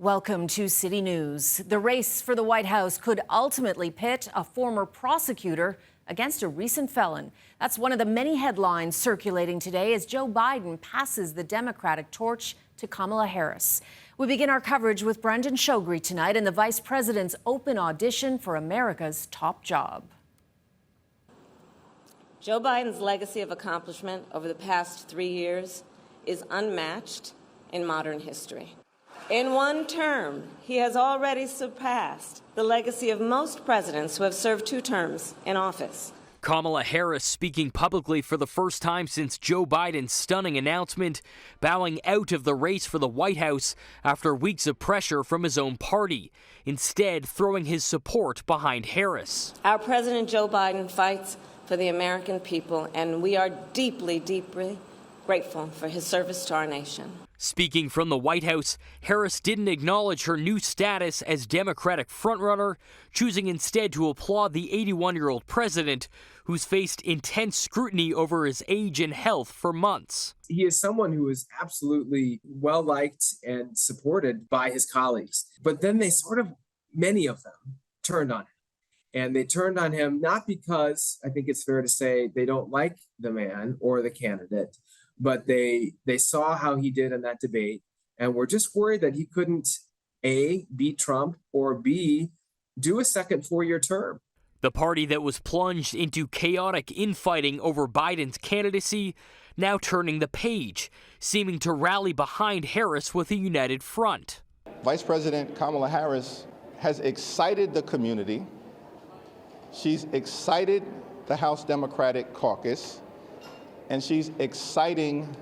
Welcome to City News. The race for the White House could ultimately pit a former prosecutor against a recent felon. That's one of the many headlines circulating today as Joe Biden passes the Democratic torch to Kamala Harris. We begin our coverage with Brendan Choghri tonight and the vice president's open audition for America's top job. Joe Biden's legacy of accomplishment over the past 3 years is unmatched in modern history. In one term, he has already surpassed the legacy of most presidents who have served 2 terms in office. Kamala Harris speaking publicly for the first time since Joe Biden's stunning announcement, bowing out of the race for the White House after weeks of pressure from his own party, instead throwing his support behind Harris. Our President Joe Biden fights for the American people, and we are deeply, deeply grateful for his service to our nation. Speaking from the White House, Harris didn't acknowledge her new status as Democratic frontrunner, choosing instead to applaud the 81-year-old president, who's faced intense scrutiny over his age and health for months. He is someone who is absolutely well-liked and supported by his colleagues. But then many of them turned on him. And they turned on him not because, I think it's fair to say, they don't like the man or the candidate, but they saw how he did in that debate and were just worried that he couldn't, A, beat Trump, or B, do a second 4-year term. The party that was plunged into chaotic infighting over Biden's candidacy now turning the page, seeming to rally behind Harris with a united front. Vice President Kamala Harris has excited the community. She's excited the House Democratic caucus, and she's exciting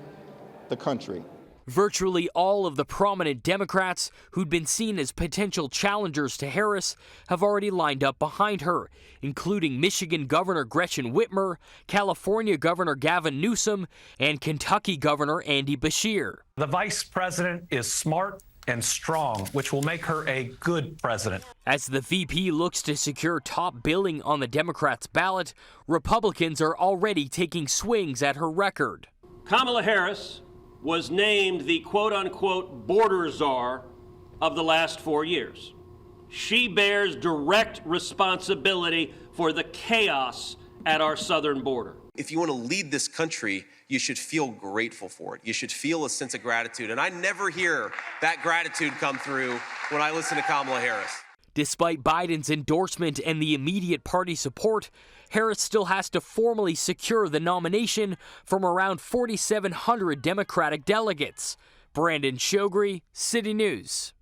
the country. Virtually all of the prominent Democrats who'd been seen as potential challengers to Harris have already lined up behind her, including Michigan Governor Gretchen Whitmer, California Governor Gavin Newsom, and Kentucky Governor Andy Beshear. The vice president is smart and strong, which will make her a good president. As the VP looks to secure top billing on the Democrats' ballot, Republicans are already taking swings at her record. Kamala Harris was named the quote-unquote border czar of the last 4 years. She bears direct responsibility for the chaos at our southern border. If you want to lead this country, you should feel grateful for it. You should feel a sense of gratitude. And I never hear that gratitude come through when I listen to Kamala Harris. Despite Biden's endorsement and the immediate party support, Harris still has to formally secure the nomination from around 4,700 Democratic delegates. Brendan Choghri, City News.